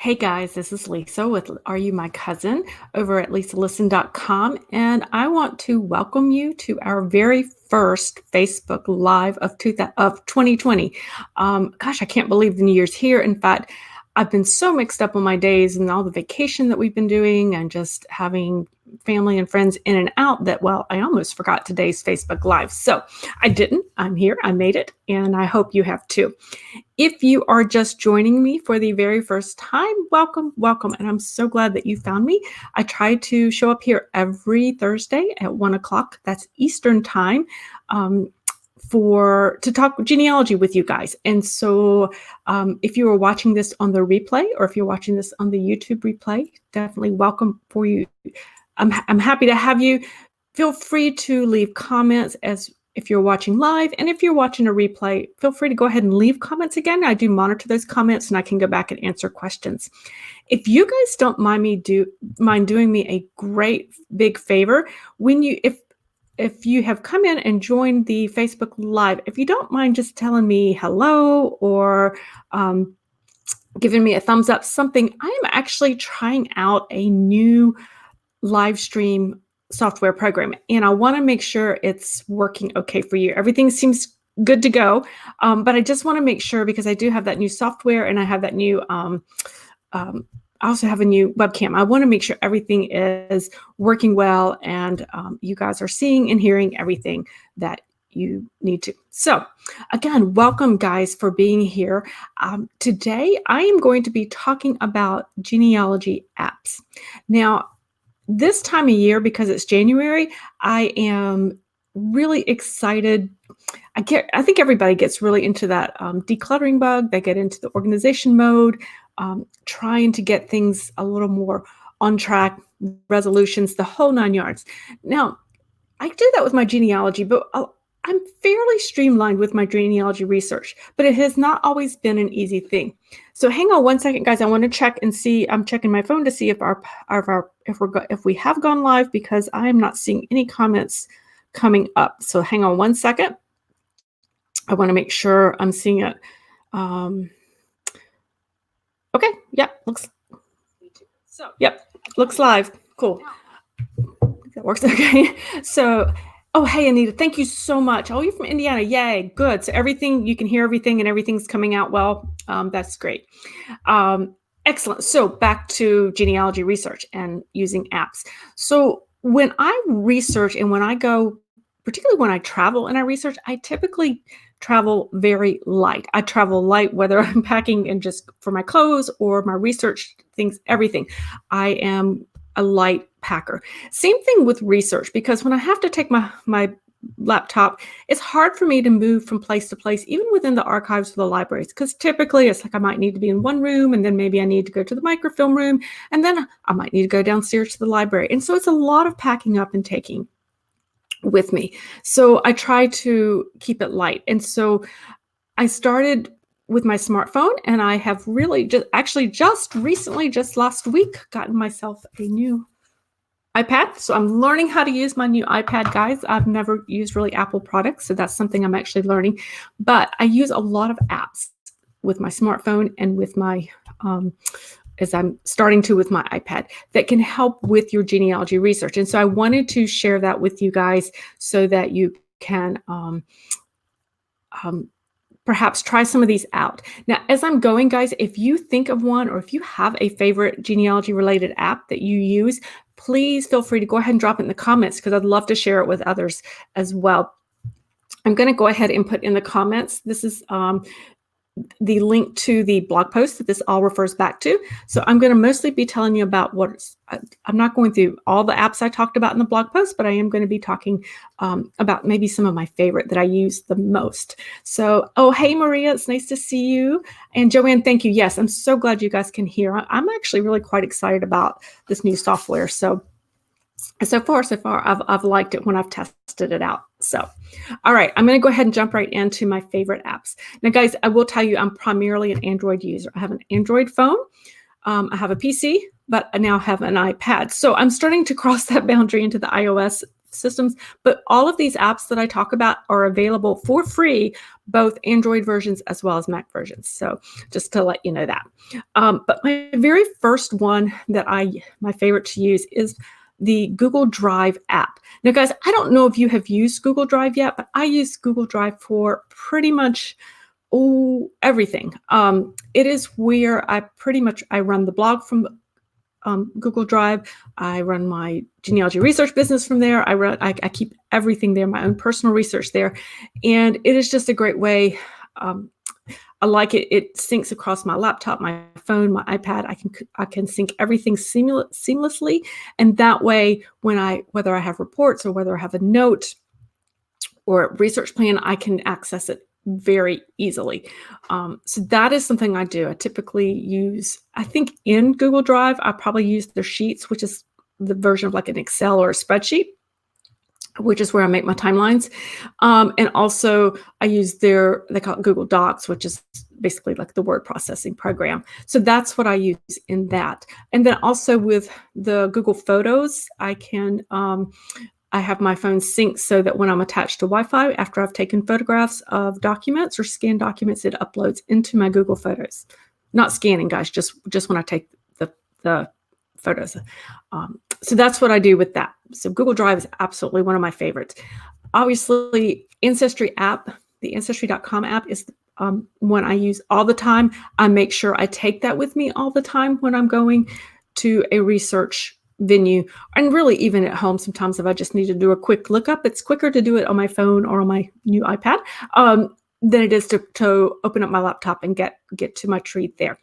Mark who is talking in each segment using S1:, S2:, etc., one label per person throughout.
S1: Hey guys, this is Lisa with Are You My Cousin over at lisalisten.com, and I want to welcome you to our very first Facebook Live of 2020. Gosh, I can't believe the new year's here. In fact, I've been so mixed up on my days and all the vacation that we've been doing and just having family and friends in and out that, well, I almost forgot today's Facebook Live. So I didn't. I'm here. I made it, and I hope you have too. If you are just joining me for the very first time, welcome, welcome. And I'm so glad that you found me. I try to show up here every Thursday at 1 o'clock. That's Eastern time. To talk genealogy with you guys. And so if you are watching this on the replay or if you're watching this on the YouTube replay, definitely welcome for you. I'm happy to have you. Feel free to leave comments if you're watching live, and if you're watching a replay, feel free to go ahead and leave comments again. I do monitor those comments and I can go back and answer questions. If you guys don't mind doing me a great big favor, if you have come in and joined the Facebook Live, if you don't mind just telling me hello or giving me a thumbs up, something, I am actually trying out a new live stream software program, and I want to make sure it's working okay for you. Everything seems good to go, but I just want to make sure, because I do have that new software and I have that new I also have a new webcam. I want to make sure everything is working well and you guys are seeing and hearing everything that you need to. So again, welcome guys for being here. Today I am going to be talking about genealogy apps. Now, this time of year, because it's January, I am really excited. I think everybody gets really into that decluttering bug. They get into the organization mode, trying to get things a little more on track, resolutions, the whole 9 yards. Now, I do that with my genealogy, but I'm fairly streamlined with my genealogy research, but it has not always been an easy thing. So hang on one second, guys. I want to check and see. I'm checking my phone to see if we have gone live, because I am not seeing any comments coming up. So hang on one second. I want to make sure I'm seeing it. Okay. Yep. Looks live. Cool. That works. Okay. So, oh, hey, Anita, thank you so much. Oh, you're from Indiana. Yay. Good. So you can hear everything and everything's coming out well. That's great. Excellent. So back to genealogy research and using apps. So when I research and when I go, particularly when I travel and I research, I typically travel very light. I travel light, whether I'm packing and just for my clothes or my research things, everything. I am a light packer. Same thing with research, because when I have to take my laptop, it's hard for me to move from place to place, even within the archives of the libraries, because typically it's like I might need to be in one room, and then maybe I need to go to the microfilm room, and then I might need to go downstairs to the library. And so it's a lot of packing up and taking with me. So I try to keep it light. And so I started with my smartphone, and I have really just recently, just last week, gotten myself a new iPad. So I'm learning how to use my new iPad, guys. I've never used really Apple products, so that's something I'm actually learning. But I use a lot of apps with my smartphone and with my as I'm starting to with my iPad, that can help with your genealogy research. And so I wanted to share that with you guys so that you can perhaps try some of these out. Now, as I'm going, guys, if you think of one or if you have a favorite genealogy related app that you use, please feel free to go ahead and drop it in the comments, because I'd love to share it with others as well. I'm going to go ahead and put in the comments. This is the link to the blog post that this all refers back to. So I'm going to mostly be telling you about I'm not going through all the apps I talked about in the blog post, but I am going to be talking about maybe some of my favorite that I use the most. So, oh, hey, Maria, it's nice to see you. And Joanne, thank you. Yes, I'm so glad you guys can hear. I'm actually really quite excited about this new software. So far, I've liked it when I've tested it out. So, all right, I'm going to go ahead and jump right into my favorite apps. Now, guys, I will tell you, I'm primarily an Android user. I have an Android phone. I have a PC, but I now have an iPad. So I'm starting to cross that boundary into the iOS systems, but all of these apps that I talk about are available for free, both Android versions as well as Mac versions. So just to let you know that. But my very first one that my favorite to use is the Google Drive app. Now, guys, I don't know if you have used Google Drive yet, but I use Google Drive for pretty much everything. It is where I run the blog from Google Drive. I run my genealogy research business from there. I keep everything there, my own personal research there, and it is just a great way. I like it. It syncs across my laptop, my phone, my iPad. I can sync everything seamlessly, and that way, whether I have reports or whether I have a note or a research plan, I can access it very easily. So that is something I do. I typically use, I think in Google Drive, I probably use their Sheets, which is the version of like an Excel or a spreadsheet, which is where I make my timelines. And also I use they call it Google Docs, which is basically like the word processing program. So that's what I use in that. And then also with the Google Photos, I have my phone synced so that when I'm attached to Wi-Fi, after I've taken photographs of documents or scanned documents, it uploads into my Google Photos. Not scanning, guys, just when I take the photos. So that's what I do with that. So Google Drive is absolutely one of my favorites. Obviously, Ancestry app, the Ancestry.com app is one I use all the time. I make sure I take that with me all the time when I'm going to a research venue, and really even at home sometimes if I just need to do a quick lookup. It's quicker to do it on my phone or on my new iPad than it is to open up my laptop and get to my tree there.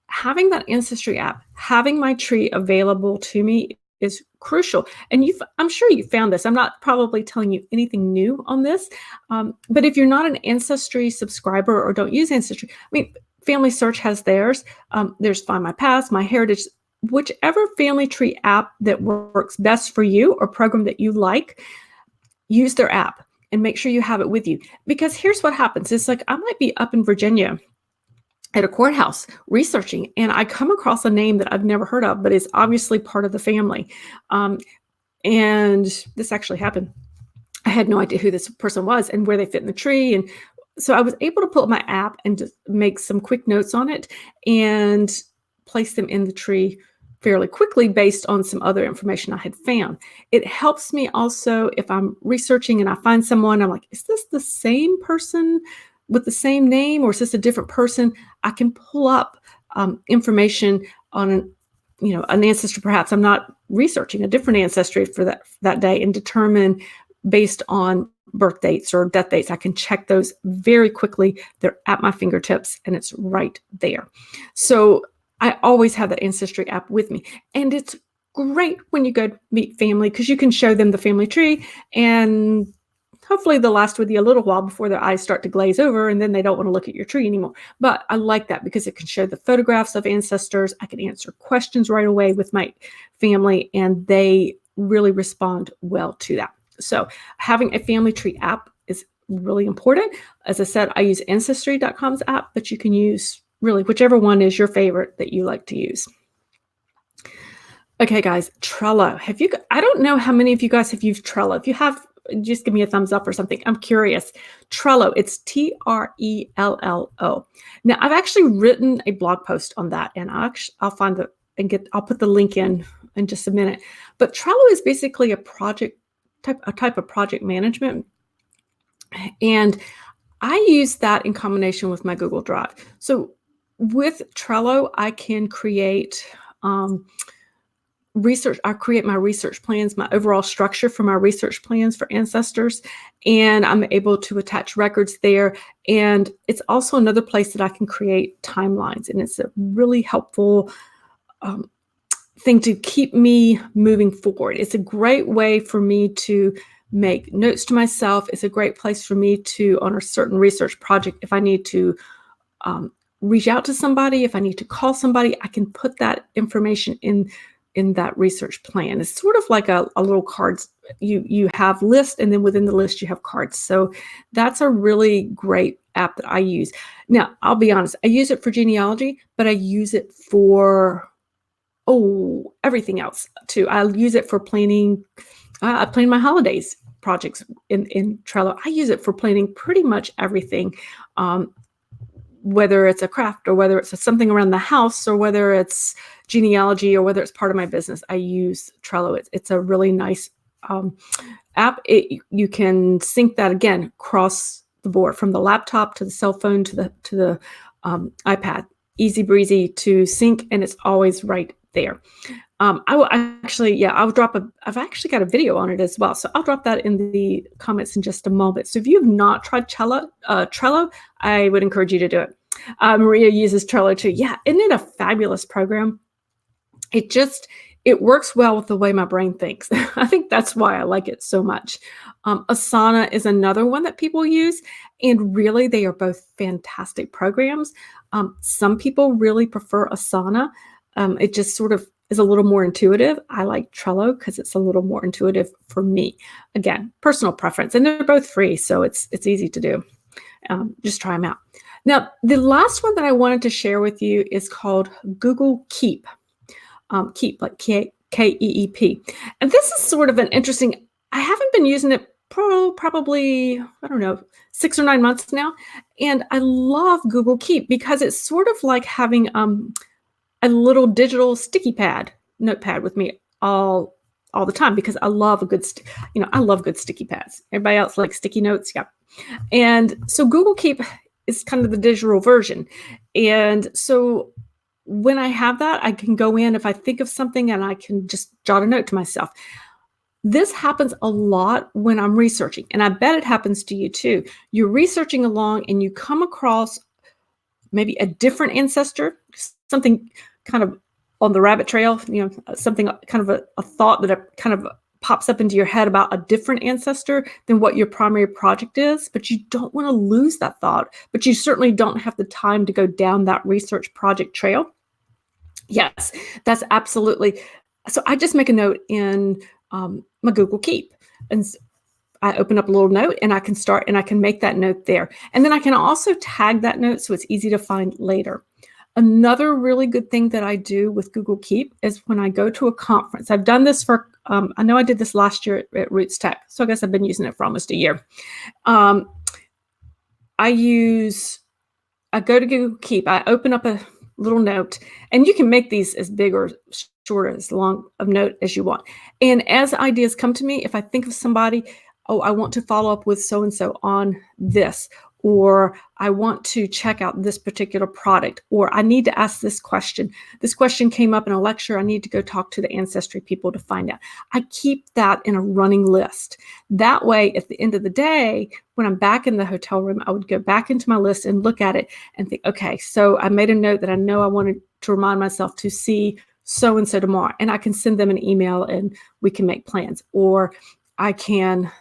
S1: Having that Ancestry app, having my tree available to me is crucial. And I'm sure you found this. I'm not probably telling you anything new on this, but if you're not an Ancestry subscriber or don't use Ancestry, I mean, Family Search has theirs. There's Find My Past, My Heritage, whichever family tree app that works best for you or program that you like, use their app and make sure you have it with you. Because here's what happens. It's like I might be up in Virginia at a courthouse researching, and I come across a name that I've never heard of, but is obviously part of the family. And this actually happened. I had no idea who this person was and where they fit in the tree. And so I was able to pull up my app and just make some quick notes on it and place them in the tree fairly quickly based on some other information I had found. It helps me also if I'm researching and I find someone, I'm like, is this the same person with the same name, or is this a different person? I can pull up information on an ancestry. Perhaps I'm not researching a different ancestry for that day, and determine based on birth dates or death dates. I can check those very quickly. They're at my fingertips and it's right there. So I always have that Ancestry app with me. And it's great when you go to meet family because you can show them the family tree, and hopefully they'll last with you a little while before their eyes start to glaze over and then they don't want to look at your tree anymore. But I like that because it can show the photographs of ancestors. I can answer questions right away with my family, and they really respond well to that. So having a family tree app is really important. As I said, I use Ancestry.com's app, but you can use really whichever one is your favorite that you like to use. Okay, guys, Trello. I don't know how many of you guys have used Trello. If you have, just give me a thumbs up or something. I'm curious. Trello, it's Trello. Now, I've actually written a blog post on that, and I'll put the link in just a minute. But Trello is basically a type of project management, and I use that in combination with my Google Drive. So with Trello, I can create research. I create my research plans, my overall structure for my research plans for ancestors, and I'm able to attach records there. And it's also another place that I can create timelines, and it's a really helpful thing to keep me moving forward. It's a great way for me to make notes to myself. It's a great place for me to, on a certain research project, if I need to reach out to somebody, if I need to call somebody, I can put that information in that research plan. It's sort of like a little cards. You have list, and then within the list you have cards. So that's a really great app that I use. Now, I'll be honest, I use it for genealogy, but I use it for everything else too. I'll use it for planning I plan my holidays projects in Trello. I use it for planning pretty much everything, um, whether it's a craft or whether it's something around the house or whether it's genealogy or whether it's part of my business. I use Trello. It's a really nice app. You can sync that again across the board from the laptop to the cell phone to the iPad. Easy breezy to sync, and it's always right there. I will actually, yeah, I've actually got a video on it as well. So I'll drop that in the comments in just a moment. So if you have not tried Trello, I would encourage you to do it. Maria uses Trello too. Yeah, isn't it a fabulous program? It works well with the way my brain thinks. I think that's why I like it so much. Asana is another one that people use, and really they are both fantastic programs. Some people really prefer Asana. It just sort of is a little more intuitive. I like Trello because it's a little more intuitive for me. Again, personal preference, and they're both free, so it's easy to do. Just try them out. Now, the last one that I wanted to share with you is called Google Keep. Keep, like Keep. And this is sort of an interesting, I haven't been using it probably, I don't know, 6 or 9 months now. And I love Google Keep because it's sort of like having a little digital sticky notepad with me all the time, because I love a good, I love good sticky pads. Everybody else likes sticky notes? Yeah. And so Google Keep is kind of the digital version. And so when I have that, I can go in if I think of something and I can just jot a note to myself. This happens a lot when I'm researching, and I bet it happens to you too. You're researching along and you come across maybe a different ancestor, something kind of on the rabbit trail, something kind of a thought that kind of pops up into your head about a different ancestor than what your primary project is, but you don't want to lose that thought, but you certainly don't have the time to go down that research project trail. Yes, that's absolutely. So I just make a note in my Google Keep, and I open up a little note and I can make that note there. And then I can also tag that note so it's easy to find later. Another really good thing that I do with Google Keep is when I go to a conference. I've done this for, I know I did this last year at Roots Tech, so I guess I've been using it for almost a year. I go to Google Keep, I open up a little note, and you can make these as big or short or as long of note as you want. And as ideas come to me, if I think of somebody, oh, I want to follow up with so-and-so on this, or I want to check out this particular product, or I need to ask this question. This question came up in a lecture. I need to go talk to the ancestry people to find out. I keep that in a running list. That way, at the end of the day, when I'm back in the hotel room, I would go back into my list and look at it and think, okay, so I made a note that I know I wanted to remind myself to see so-and-so tomorrow, and I can send them an email and we can make plans. Or I can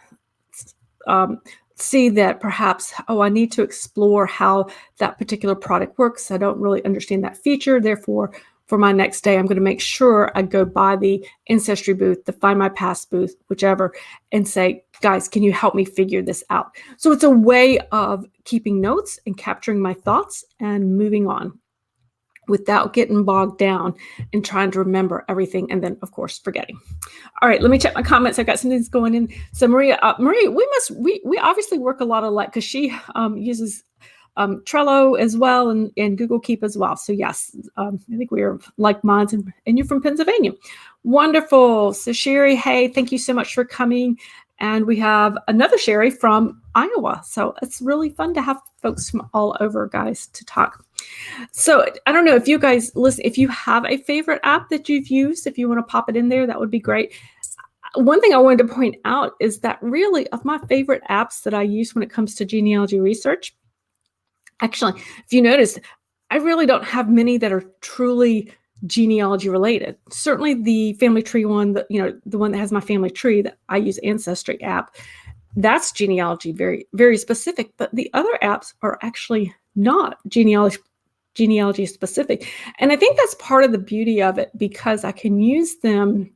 S1: see that perhaps, oh, I need to explore how that particular product works. I don't really understand that feature. Therefore, for my next day, I'm going to make sure I go by the Ancestry booth, the Find My Past booth, whichever, and say, guys, can you help me figure this out? So it's a way of keeping notes and capturing my thoughts and moving on without getting bogged down and trying to remember everything and then, of course, forgetting. All right, let me check my comments. I've got some things going in. So Maria, we obviously work a lot alike because she uses Trello as well and Google Keep as well. So yes, I think we are like minds, and you're from Pennsylvania. Wonderful. So Sherry, hey, thank you so much for coming. And we have another Sherry from Iowa. So it's really fun to have folks from all over, guys, to talk. So I don't know if you guys listen, if you have a favorite app that you've used, if you want to pop it in there, that would be great. One thing I wanted to point out is that really of my favorite apps that I use when it comes to genealogy research, actually, if you notice, I really don't have many that are truly genealogy related. Certainly the family tree one, the one that has my family tree that I use, Ancestry app, that's genealogy, very, very specific. But the other apps are actually not genealogy specific. And I think that's part of the beauty of it, because I can use them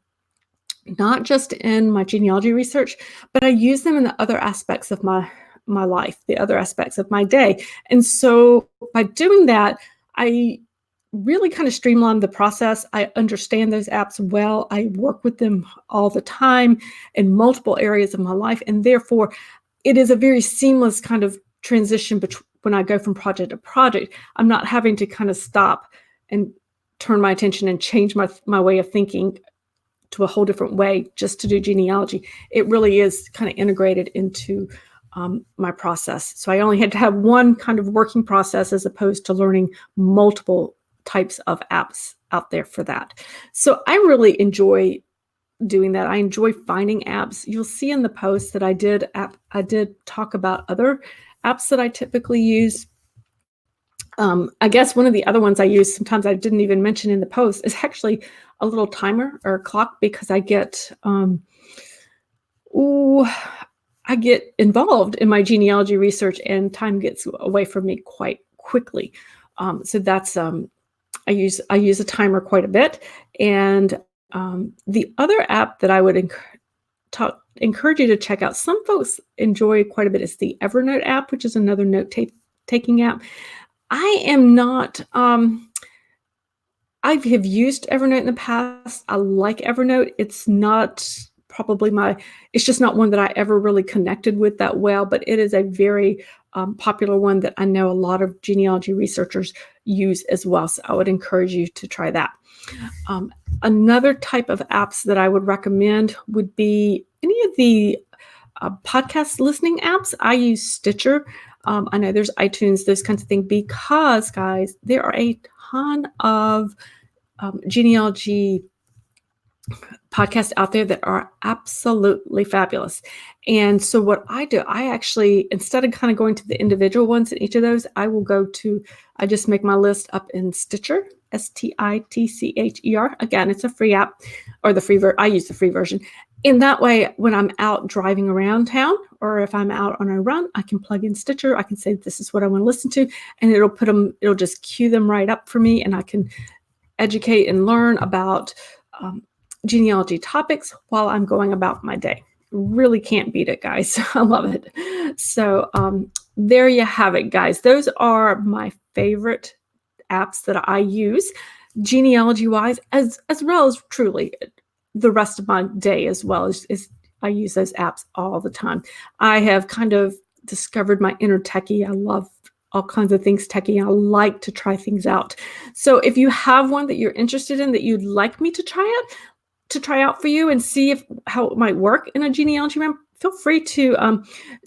S1: not just in my genealogy research, but I use them in the other aspects of my life, the other aspects of my day. And so by doing that, I really kind of streamlined the process. I understand those apps well. I work with them all the time in multiple areas of my life, and therefore it is a very seamless kind of transition when I go from project to project. I'm not having to kind of stop and turn my attention and change my way of thinking to a whole different way just to do genealogy. It really is kind of integrated into my process. So I only had to have one kind of working process as opposed to learning multiple types of apps out there for that. So I really enjoy doing that. I enjoy finding apps. You'll see in the post that I did talk about other apps that I typically use. I guess one of the other ones I use, sometimes I didn't even mention in the post, is actually a little timer or clock, because I get involved in my genealogy research and time gets away from me quite quickly. So that's I use a timer quite a bit. And the other app that I would encourage you to check out, some folks enjoy quite a bit, is the Evernote app, which is another note-taking app. I am not, I have used Evernote in the past. I like Evernote. It's not probably it's just not one that I ever really connected with that well, but it is a very popular one that I know a lot of genealogy researchers use as well. So I would encourage you to try that. Another type of apps that I would recommend would be any of the podcast listening apps. I use Stitcher. I know there's iTunes, those kinds of things, because, guys, there are a ton of genealogy podcasts out there that are absolutely fabulous. And so what I do, I actually, instead of kind of going to the individual ones in each of those, I just make my list up in Stitcher, Stitcher. Again, it's a free app, or I use the free version. In that way, when I'm out driving around town, or if I'm out on a run, I can plug in Stitcher. I can say, this is what I want to listen to, and it'll just cue them right up for me, and I can educate and learn about genealogy topics while I'm going about my day. Really can't beat it, guys. I love it. So there you have it, guys. Those are my favorite apps that I use genealogy-wise, as well as truly the rest of my day as well. As I use those apps all the time. I have kind of discovered my inner techie. I love all kinds of things techie. I like to try things out. So if you have one that you're interested in that you'd like me to try out for you and see how it might work in a genealogy room, feel free to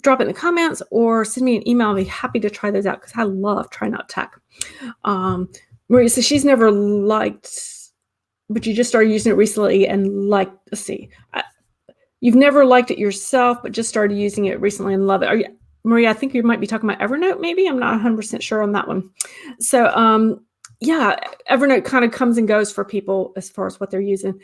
S1: drop it in the comments or send me an email. I'll be happy to try those out because I love trying out tech. Maria says she's never liked, but you just started using it recently and let's see. You've never liked it yourself, but just started using it recently and love it. Maria, I think you might be talking about Evernote, maybe? I'm not 100% sure on that one. So, yeah, Evernote kind of comes and goes for people as far as what they're using.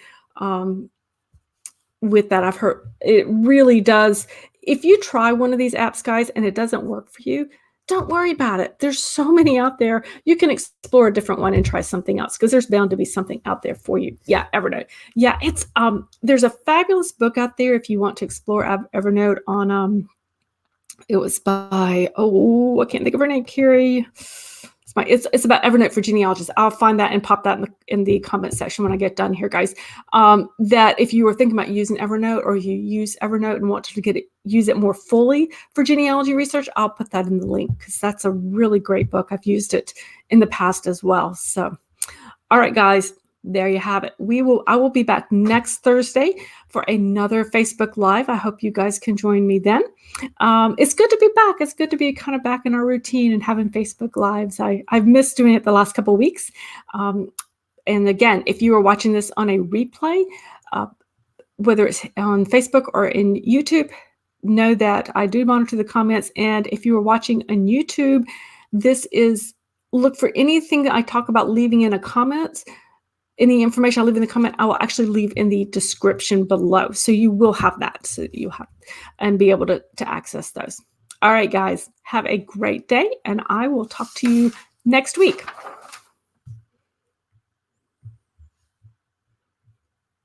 S1: With that, I've heard it really does. If you try one of these apps, guys, and it doesn't work for you, don't worry about it. There's so many out there. You can explore a different one and try something else because there's bound to be something out there for you. Yeah, Evernote. Yeah, it's there's a fabulous book out there if you want to explore Evernote on it was by I can't think of her name, Carrie. It's about Evernote for genealogists. I'll find that and pop that in the comment section when I get done here, guys. That if you were thinking about using Evernote or you use Evernote and want to use it more fully for genealogy research, I'll put that in the link because that's a really great book. I've used it in the past as well. So, all right, guys, there you have it. I will be back next Thursday for another Facebook Live. I hope you guys can join me then. It's good to be back. It's good to be kind of back in our routine and having Facebook Lives. I've missed doing it the last couple of weeks. And again, if you are watching this on a replay, whether it's on Facebook or in YouTube, know that I do monitor the comments. And if you are watching on YouTube, look for anything that I talk about leaving in a comment. Any information I leave in the comment, I will actually leave in the description below. So you will have that. So you have and be able to access those. All right, guys, have a great day, and I will talk to you next week.